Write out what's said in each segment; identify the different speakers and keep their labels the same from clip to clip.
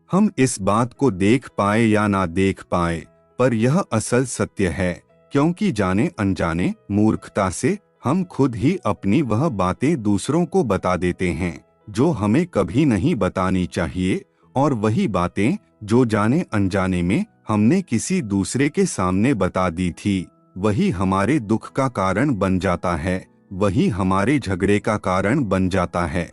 Speaker 1: हम इस बात को देख पाए या ना देख पाए, पर यह असल सत्य है, क्योंकि जाने अनजाने मूर्खता से हम खुद ही अपनी वह बातें दूसरों को बता देते हैं जो हमें कभी नहीं बतानी चाहिए, और वही बातें जो जाने अनजाने में हमने किसी दूसरे के सामने बता दी थी, वही हमारे दुख का कारण बन जाता है, वही हमारे झगड़े का कारण बन जाता है।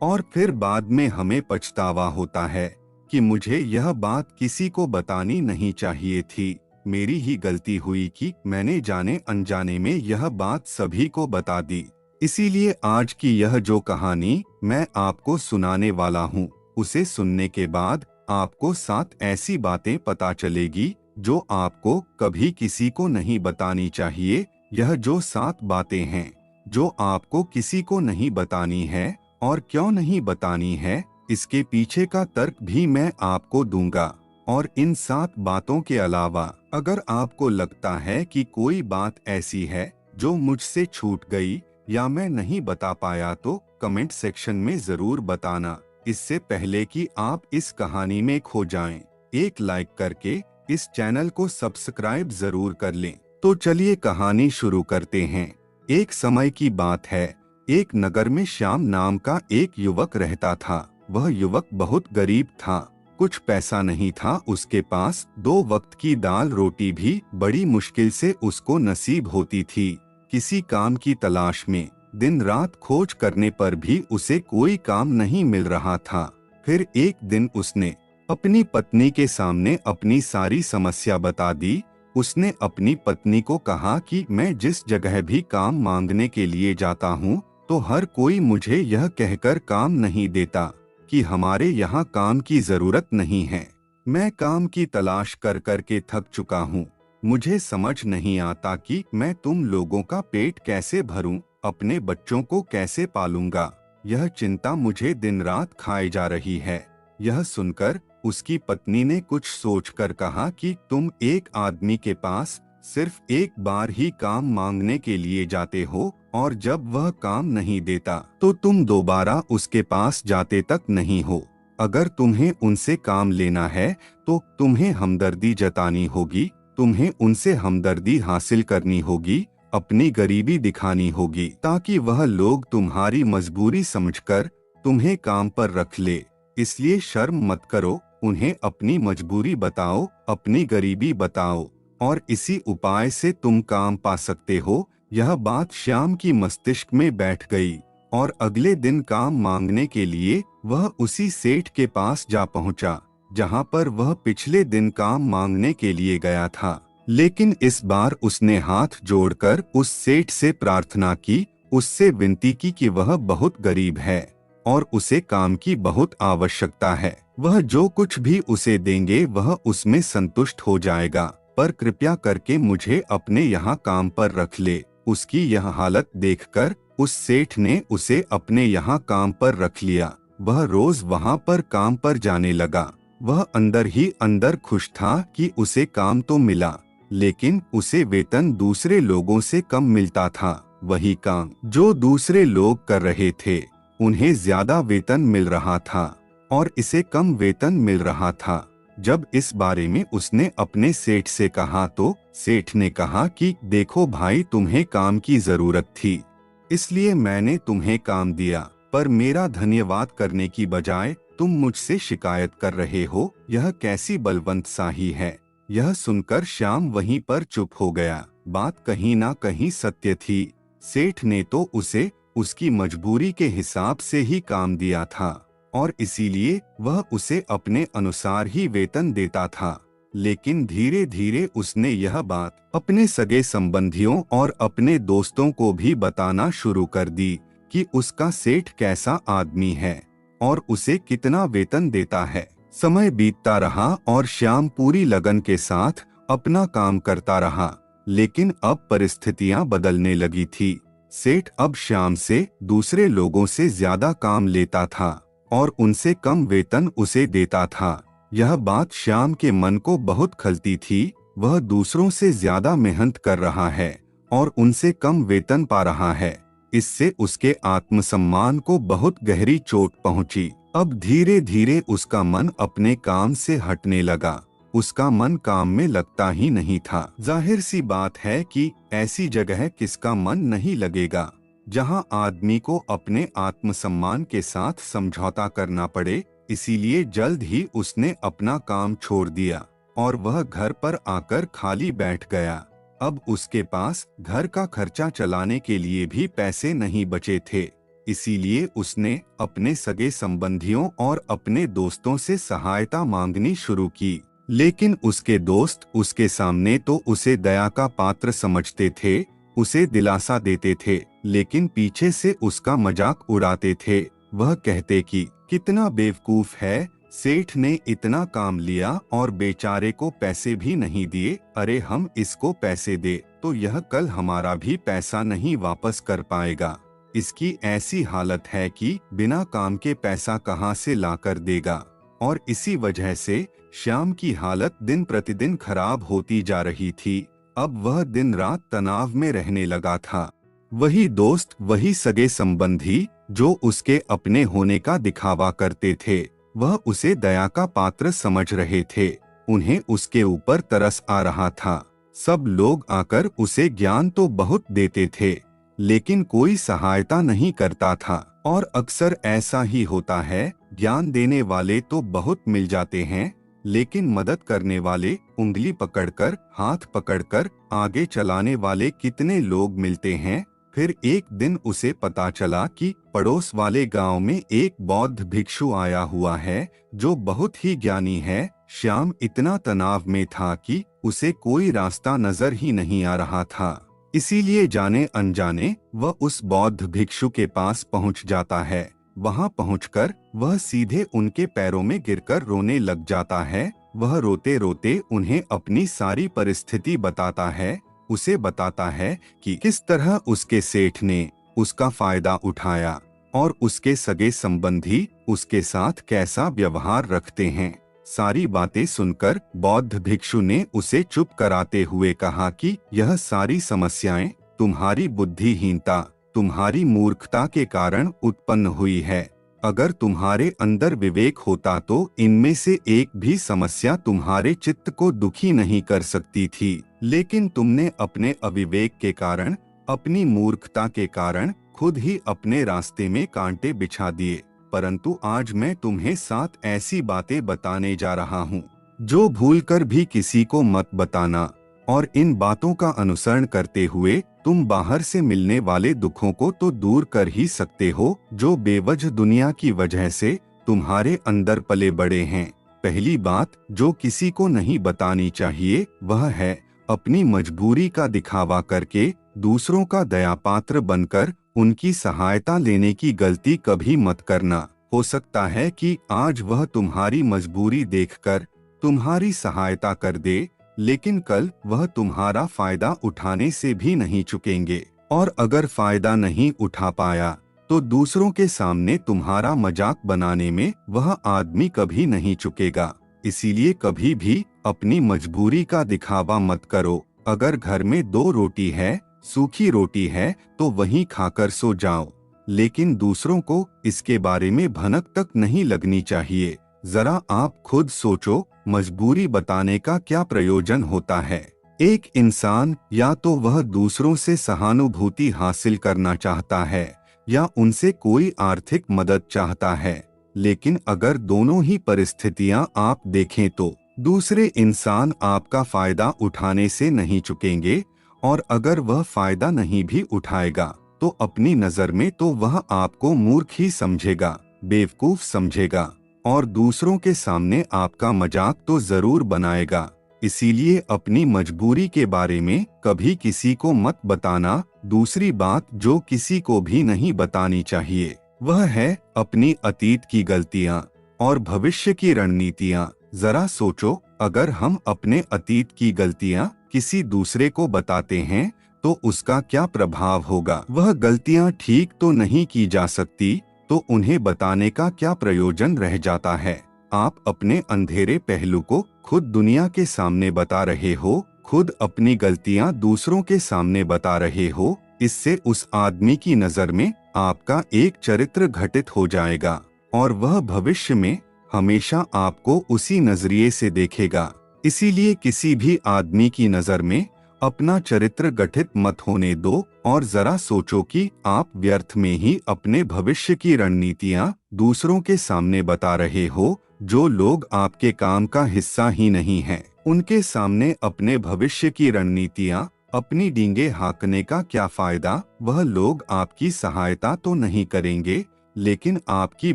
Speaker 1: और फिर बाद में हमें पछतावा होता है कि मुझे यह बात किसी को बतानी नहीं चाहिए थी, मेरी ही गलती हुई कि मैंने जाने अनजाने में यह बात सभी को बता दी। इसीलिए आज की यह जो कहानी मैं आपको सुनाने वाला हूँ, उसे सुनने के बाद आपको 7 ऐसी बातें पता चलेगी जो आपको कभी किसी को नहीं बतानी चाहिए। यह जो 7 बातें हैं जो आपको किसी को नहीं बतानी है, और क्यों नहीं बतानी है, इसके पीछे का तर्क भी मैं आपको दूंगा। और इन 7 बातों के अलावा अगर आपको लगता है कि कोई बात ऐसी है जो मुझसे छूट गई या मैं नहीं बता पाया, तो कमेंट सेक्शन में जरूर बताना। इससे पहले कि आप इस कहानी में खो जाएं, एक लाइक करके इस चैनल को सब्सक्राइब जरूर कर लें। तो चलिए कहानी शुरू करते हैं। एक समय की बात है, एक नगर में श्याम नाम का एक युवक रहता था। वह युवक बहुत गरीब था, कुछ पैसा नहीं था उसके पास, 2 वक्त की दाल रोटी भी बड़ी मुश्किल से उसको नसीब होती थी। किसी काम की तलाश में दिन रात खोज करने पर भी उसे कोई काम नहीं मिल रहा था। फिर एक दिन उसने अपनी पत्नी के सामने अपनी सारी समस्या बता दी। उसने अपनी पत्नी को कहा कि मैं जिस जगह भी काम मांगने के लिए जाता हूँ, तो हर कोई मुझे यह कहकर काम नहीं देता कि हमारे यहाँ काम की जरूरत नहीं है। मैं काम की तलाश कर कर के थक चुका हूँ। मुझे समझ नहीं आता कि मैं तुम लोगों का पेट कैसे भरूं, अपने बच्चों को कैसे पालूंगा। यह चिंता मुझे दिन रात खाए जा रही है। यह सुनकर उसकी पत्नी ने कुछ सोचकर कहा कि तुम एक आदमी के पास सिर्फ एक बार ही काम मांगने के लिए जाते हो, और जब वह काम नहीं देता तो तुम दोबारा उसके पास जाते तक नहीं हो। अगर तुम्हें उनसे काम लेना है तो तुम्हें हमदर्दी जतानी होगी, तुम्हें उनसे हमदर्दी हासिल करनी होगी, अपनी गरीबी दिखानी होगी, ताकि वह लोग तुम्हारी मजबूरी समझकर तुम्हें काम पर रख ले। इसलिए शर्म मत करो, उन्हें अपनी मजबूरी बताओ, अपनी गरीबी बताओ, और इसी उपाय से तुम काम पा सकते हो। यह बात श्याम की मस्तिष्क में बैठ गई, और अगले दिन काम मांगने के लिए वह उसी सेठ के पास जा पहुंचा जहां पर वह पिछले दिन काम मांगने के लिए गया था। लेकिन इस बार उसने हाथ जोड़कर उस सेठ से प्रार्थना की, उससे विनती की कि वह बहुत गरीब है और उसे काम की बहुत आवश्यकता है। वह जो कुछ भी उसे देंगे वह उसमें संतुष्ट हो जाएगा, पर कृपया करके मुझे अपने यहाँ काम पर रख ले। उसकी यह हालत देखकर उस सेठ ने उसे अपने यहाँ काम पर रख लिया। वह रोज वहाँ पर काम पर जाने लगा। वह अंदर ही अंदर खुश था कि उसे काम तो मिला, लेकिन उसे वेतन दूसरे लोगों से कम मिलता था। वही काम जो दूसरे लोग कर रहे थे, उन्हें ज्यादा वेतन मिल रहा था और इसे कम वेतन मिल रहा था। जब इस बारे में उसने अपने सेठ से कहा तो सेठ ने कहा कि देखो भाई, तुम्हें काम की जरूरत थी, इसलिए मैंने तुम्हें काम दिया, पर मेरा धन्यवाद करने की बजाय तुम मुझसे शिकायत कर रहे हो। यह कैसी बलवंत शाही है। यह सुनकर श्याम वहीं पर चुप हो गया। बात कहीं ना कहीं सत्य थी। सेठ ने तो उसे उसकी मजबूरी के हिसाब से ही काम दिया था, और इसीलिए वह उसे अपने अनुसार ही वेतन देता था। लेकिन धीरे धीरे उसने यह बात अपने सगे संबंधियों और अपने दोस्तों को भी बताना शुरू कर दी कि उसका सेठ कैसा आदमी है और उसे कितना वेतन देता है। समय बीतता रहा और श्याम पूरी लगन के साथ अपना काम करता रहा, लेकिन अब परिस्थितियां बदलने लगी थी। सेठ अब श्याम से दूसरे लोगों से ज्यादा काम लेता था और उनसे कम वेतन उसे देता था। यह बात श्याम के मन को बहुत खलती थी। वह दूसरों से ज्यादा मेहनत कर रहा है और उनसे कम वेतन पा रहा है। इससे उसके आत्मसम्मान को बहुत गहरी चोट पहुंची। अब धीरे धीरे उसका मन अपने काम से हटने लगा। उसका मन काम में लगता ही नहीं था। जाहिर सी बात है कि ऐसी जगह किसका मन नहीं लगेगा जहां आदमी को अपने आत्मसम्मान के साथ समझौता करना पड़े। इसीलिए जल्द ही उसने अपना काम छोड़ दिया और वह घर पर आकर खाली बैठ गया। अब उसके पास घर का खर्चा चलाने के लिए भी पैसे नहीं बचे थे। इसीलिए उसने अपने सगे संबंधियों और अपने दोस्तों से सहायता मांगनी शुरू की। लेकिन उसके दोस्त उसके सामने तो उसे दया का पात्र समझते थे, उसे दिलासा देते थे, लेकिन पीछे से उसका मजाक उड़ाते थे। वह कहते कि कितना बेवकूफ है, सेठ ने इतना काम लिया और बेचारे को पैसे भी नहीं दिए। अरे हम इसको पैसे दे तो यह कल हमारा भी पैसा नहीं वापस कर पाएगा। इसकी ऐसी हालत है कि बिना काम के पैसा कहाँ से लाकर देगा। और इसी वजह से श्याम की हालत दिन प्रतिदिन खराब होती जा रही थी। अब वह दिन रात तनाव में रहने लगा था। वही दोस्त, वही सगे संबंधी जो उसके अपने होने का दिखावा करते थे, वह उसे दया का पात्र समझ रहे थे। उन्हें उसके ऊपर तरस आ रहा था। सब लोग आकर उसे ज्ञान तो बहुत देते थे, लेकिन कोई सहायता नहीं करता था। और अक्सर ऐसा ही होता है, ज्ञान देने वाले तो बहुत मिल जाते हैं, लेकिन मदद करने वाले, उंगली पकड़कर, हाथ पकड़कर आगे चलाने वाले कितने लोग मिलते हैं। फिर एक दिन उसे पता चला कि पड़ोस वाले गांव में एक बौद्ध भिक्षु आया हुआ है जो बहुत ही ज्ञानी है। श्याम इतना तनाव में था कि उसे कोई रास्ता नजर ही नहीं आ रहा था। इसीलिए जाने अनजाने वह उस बौद्ध भिक्षु के पास पहुंच जाता है। वहां पहुंचकर वह सीधे उनके पैरों में गिरकर रोने लग जाता है। वह रोते रोते उन्हें अपनी सारी परिस्थिति बताता है। उसे बताता है कि किस तरह उसके सेठ ने उसका फायदा उठाया और उसके सगे संबंधी उसके साथ कैसा व्यवहार रखते हैं। सारी बातें सुनकर बौद्ध भिक्षु ने उसे चुप कराते हुए कहा कि यह सारी समस्याएं तुम्हारी बुद्धिहीनता, तुम्हारी मूर्खता के कारण उत्पन्न हुई है। अगर तुम्हारे अंदर विवेक होता तो इनमें से एक भी समस्या तुम्हारे चित्त को दुखी नहीं कर सकती थी। लेकिन तुमने अपने अविवेक के कारण, अपनी मूर्खता के कारण खुद ही अपने रास्ते में कांटे बिछा दिए। परंतु आज मैं तुम्हें 7 ऐसी बातें बताने जा रहा हूँ जो भूलकर भी किसी को मत बताना। और इन बातों का अनुसरण करते हुए तुम बाहर से मिलने वाले दुखों को तो दूर कर ही सकते हो जो बेवजह दुनिया की वजह से तुम्हारे अंदर पले बड़े हैं। पहली बात जो किसी को नहीं बतानी चाहिए वह है अपनी मजबूरी का दिखावा करके दूसरों का दया पात्र बनकर उनकी सहायता लेने की गलती कभी मत करना। हो सकता है कि आज वह तुम्हारी मजबूरी देखकर तुम्हारी सहायता कर दे, लेकिन कल वह तुम्हारा फायदा उठाने से भी नहीं चुकेंगे। और अगर फायदा नहीं उठा पाया तो दूसरों के सामने तुम्हारा मजाक बनाने में वह आदमी कभी नहीं चुकेगा। इसीलिए कभी भी अपनी मजबूरी का दिखावा मत करो। अगर घर में 2 रोटी है, सूखी रोटी है, तो वहीं खाकर सो जाओ, लेकिन दूसरों को इसके बारे में भनक तक नहीं लगनी चाहिए। जरा आप खुद सोचो, मजबूरी बताने का क्या प्रयोजन होता है। एक इंसान या तो वह दूसरों से सहानुभूति हासिल करना चाहता है या उनसे कोई आर्थिक मदद चाहता है, लेकिन अगर दोनों ही परिस्थितियां आप देखें तो दूसरे इंसान आपका फायदा उठाने से नहीं चुकेंगे, और अगर वह फायदा नहीं भी उठाएगा तो अपनी नजर में तो वह आपको मूर्ख ही समझेगा, बेवकूफ समझेगा, और दूसरों के सामने आपका मजाक तो जरूर बनाएगा। इसीलिए अपनी मजबूरी के बारे में कभी किसी को मत बताना। दूसरी बात जो किसी को भी नहीं बतानी चाहिए वह है अपनी अतीत की गलतियां और भविष्य की रणनीतियां। जरा सोचो, अगर हम अपने अतीत की गलतियां किसी दूसरे को बताते हैं तो उसका क्या प्रभाव होगा। वह गलतियां ठीक तो नहीं की जा सकती, तो उन्हें बताने का क्या प्रयोजन रह जाता है। आप अपने अंधेरे पहलू को खुद दुनिया के सामने बता रहे हो, खुद अपनी गलतियां दूसरों के सामने बता रहे हो। इससे उस आदमी की नजर में आपका एक चरित्र घटित हो जाएगा और वह भविष्य में हमेशा आपको उसी नजरिए से देखेगा। इसीलिए किसी भी आदमी की नजर में अपना चरित्र गठित मत होने दो और जरा सोचो कि आप व्यर्थ में ही अपने भविष्य की रणनीतियां दूसरों के सामने बता रहे हो। जो लोग आपके काम का हिस्सा ही नहीं हैं, उनके सामने अपने भविष्य की रणनीतियां अपनी डींगे हाँकने का क्या फायदा। वह लोग आपकी सहायता तो नहीं करेंगे, लेकिन आपकी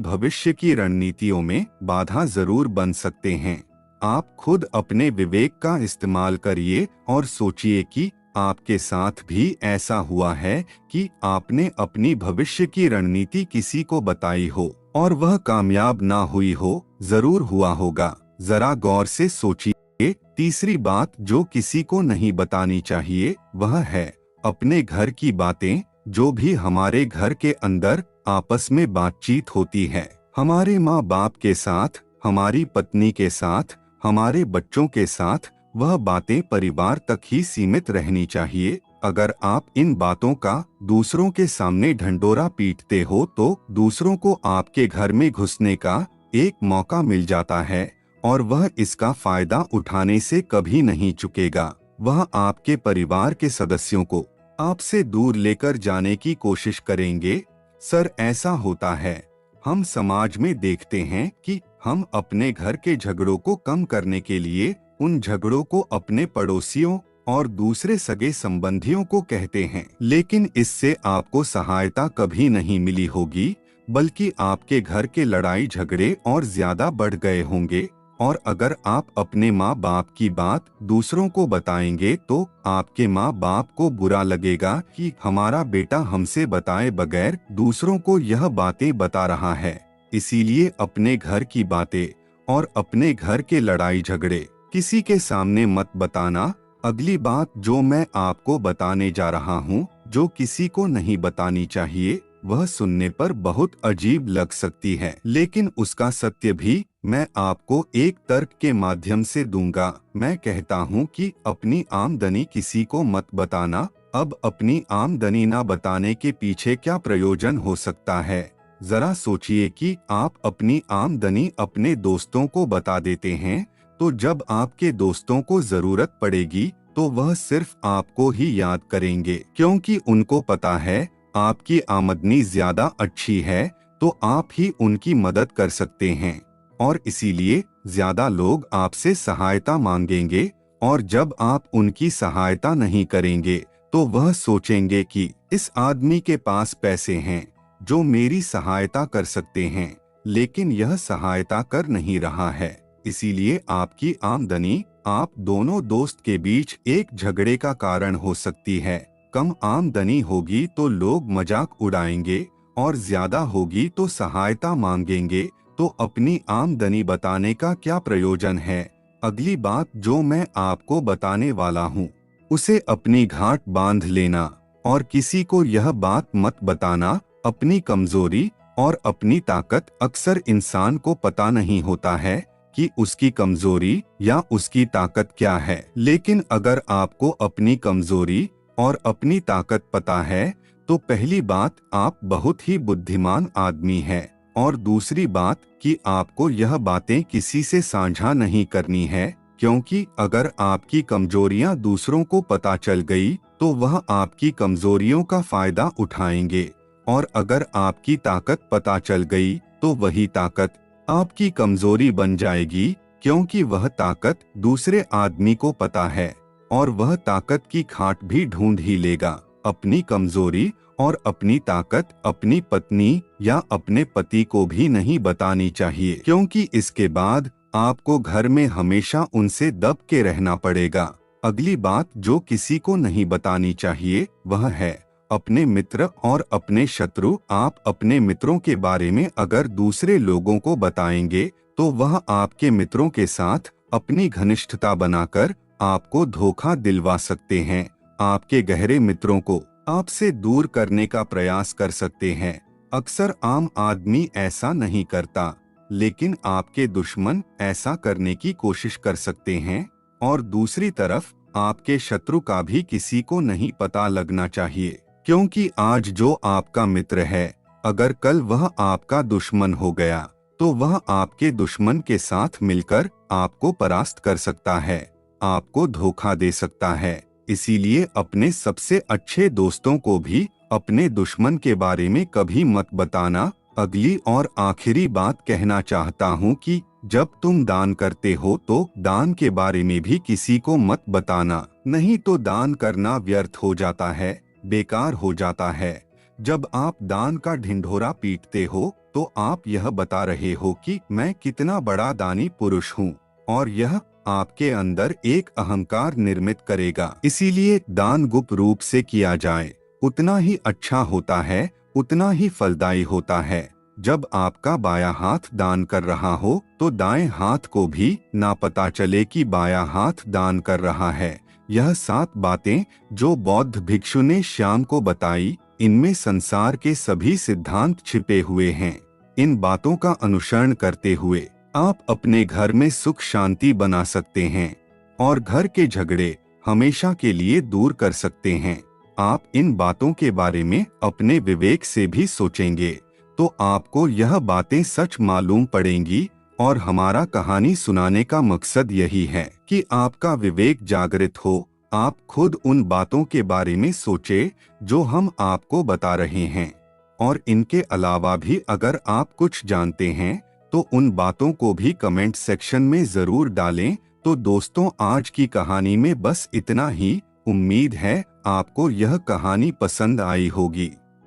Speaker 1: भविष्य की रणनीतियों में बाधा जरूर बन सकते हैं। आप खुद अपने विवेक का इस्तेमाल करिए और सोचिए कि आपके साथ भी ऐसा हुआ है कि आपने अपनी भविष्य की रणनीति किसी को बताई हो और वह कामयाब ना हुई हो। जरूर हुआ होगा, जरा गौर से सोचिए। तीसरी बात जो किसी को नहीं बतानी चाहिए वह है अपने घर की बातें। जो भी हमारे घर के अंदर आपस में बातचीत होती है, हमारे माँ बाप के साथ, हमारी पत्नी के साथ, हमारे बच्चों के साथ, वह बातें परिवार तक ही सीमित रहनी चाहिए। अगर आप इन बातों का दूसरों के सामने ढंढोरा पीटते हो तो दूसरों को आपके घर में घुसने का एक मौका मिल जाता है और वह इसका फायदा उठाने से कभी नहीं चुकेगा। वह आपके परिवार के सदस्यों को आपसे दूर लेकर जाने की कोशिश करेंगे। सर, ऐसा होता है। हम समाज में देखते हैं कि हम अपने घर के झगड़ों को कम करने के लिए उन झगड़ों को अपने पड़ोसियों और दूसरे सगे संबंधियों को कहते हैं, लेकिन इससे आपको सहायता कभी नहीं मिली होगी, बल्कि आपके घर के लड़ाई झगड़े और ज्यादा बढ़ गए होंगे। और अगर आप अपने माँ बाप की बात दूसरों को बताएंगे तो आपके माँ बाप को बुरा लगेगा कि हमारा बेटा हमसे बताए बगैर दूसरों को यह बातें बता रहा है। इसीलिए अपने घर की बातें और अपने घर के लड़ाई झगड़े किसी के सामने मत बताना। अगली बात जो मैं आपको बताने जा रहा हूँ, जो किसी को नहीं बतानी चाहिए, वह सुनने पर बहुत अजीब लग सकती है, लेकिन उसका सत्य भी मैं आपको एक तर्क के माध्यम से दूंगा। मैं कहता हूँ कि अपनी आमदनी किसी को मत बताना। अब अपनी आमदनी ना बताने के पीछे क्या प्रयोजन हो सकता है? जरा सोचिए कि आप अपनी आमदनी अपने दोस्तों को बता देते हैं, तो जब आपके दोस्तों को जरूरत पड़ेगी तो वह सिर्फ आपको ही याद करेंगे, क्योंकि उनको पता है आपकी आमदनी ज्यादा अच्छी है तो आप ही उनकी मदद कर सकते हैं, और इसीलिए ज्यादा लोग आपसे सहायता मांगेंगे। और जब आप उनकी सहायता नहीं करेंगे तो वह सोचेंगे कि इस आदमी के पास पैसे हैं जो मेरी सहायता कर सकते हैं, लेकिन यह सहायता कर नहीं रहा है। इसीलिए आपकी आमदनी आप दोनों दोस्त के बीच एक झगड़े का कारण हो सकती है। कम आमदनी होगी तो लोग मजाक उड़ाएंगे और ज्यादा होगी तो सहायता मांगेंगे, तो अपनी आमदनी बताने का क्या प्रयोजन है? अगली बात जो मैं आपको बताने वाला हूँ, उसे अपनी घाट बांध लेना और किसी को यह बात मत बताना। अपनी कमजोरी और अपनी ताकत अक्सर इंसान को पता नहीं होता है कि उसकी कमजोरी या उसकी ताकत क्या है, लेकिन अगर आपको अपनी कमजोरी और अपनी ताकत पता है तो पहली बात आप बहुत ही बुद्धिमान आदमी हैं, और दूसरी बात कि आपको यह बातें किसी से साझा नहीं करनी है, क्योंकि अगर आपकी कमजोरियां दूसरों को पता चल गई तो वह आपकी कमजोरियों का फायदा उठाएंगे, और अगर आपकी ताकत पता चल गई तो वही ताकत आपकी कमजोरी बन जाएगी, क्योंकि वह ताकत दूसरे आदमी को पता है और वह ताकत की खाट भी ढूंढ ही लेगा। अपनी कमजोरी और अपनी ताकत अपनी पत्नी या अपने पति को भी नहीं बतानी चाहिए, क्योंकि इसके बाद आपको घर में हमेशा उनसे दब के रहना पड़ेगा। अगली बात जो किसी को नहीं बतानी चाहिए वह है अपने मित्र और अपने शत्रु। आप अपने मित्रों के बारे में अगर दूसरे लोगों को बताएंगे तो वह आपके मित्रों के साथ अपनी घनिष्ठता बनाकर आपको धोखा दिलवा सकते हैं, आपके गहरे मित्रों को आपसे दूर करने का प्रयास कर सकते हैं। अक्सर आम आदमी ऐसा नहीं करता, लेकिन आपके दुश्मन ऐसा करने की कोशिश कर सकते हैं। और दूसरी तरफ आपके शत्रु का भी किसी को नहीं पता लगना चाहिए, क्योंकि आज जो आपका मित्र है अगर कल वह आपका दुश्मन हो गया तो वह आपके दुश्मन के साथ मिलकर आपको परास्त कर सकता है, आपको धोखा दे सकता है। इसीलिए अपने सबसे अच्छे दोस्तों को भी अपने दुश्मन के बारे में कभी मत बताना। अगली और आखिरी बात कहना चाहता हूँ कि जब तुम दान करते हो तो दान के बारे में भी किसी को मत बताना, नहीं तो दान करना व्यर्थ हो जाता है, बेकार हो जाता है। जब आप दान का ढिंढोरा पीटते हो तो आप यह बता रहे हो कि मैं कितना बड़ा दानी पुरुष हूँ, और यह आपके अंदर एक अहंकार निर्मित करेगा। इसीलिए दान गुप्त रूप से किया जाए उतना ही अच्छा होता है, उतना ही फलदायी होता है। जब आपका बायां हाथ दान कर रहा हो तो दाएं हाथ को भी ना पता चले कि बायां हाथ दान कर रहा है। यह 7 बातें जो बौद्ध भिक्षु ने श्याम को बताई, इनमें संसार के सभी सिद्धांत छिपे हुए हैं। इन बातों का अनुसरण करते हुए आप अपने घर में सुख शांति बना सकते हैं और घर के झगड़े हमेशा के लिए दूर कर सकते हैं। आप इन बातों के बारे में अपने विवेक से भी सोचेंगे तो आपको यह बातें सच मालूम पड़ेंगी। और हमारा कहानी सुनाने का मकसद यही है कि आपका विवेक जागृत हो, आप खुद उन बातों के बारे में सोचे जो हम आपको बता रहे हैं। और इनके अलावा भी अगर आप कुछ जानते हैं तो उन बातों को भी कमेंट सेक्शन में जरूर डालें। तो दोस्तों, आज की कहानी में बस इतना ही। उम्मीद है आपको यह कहानी पसंद आई होगी।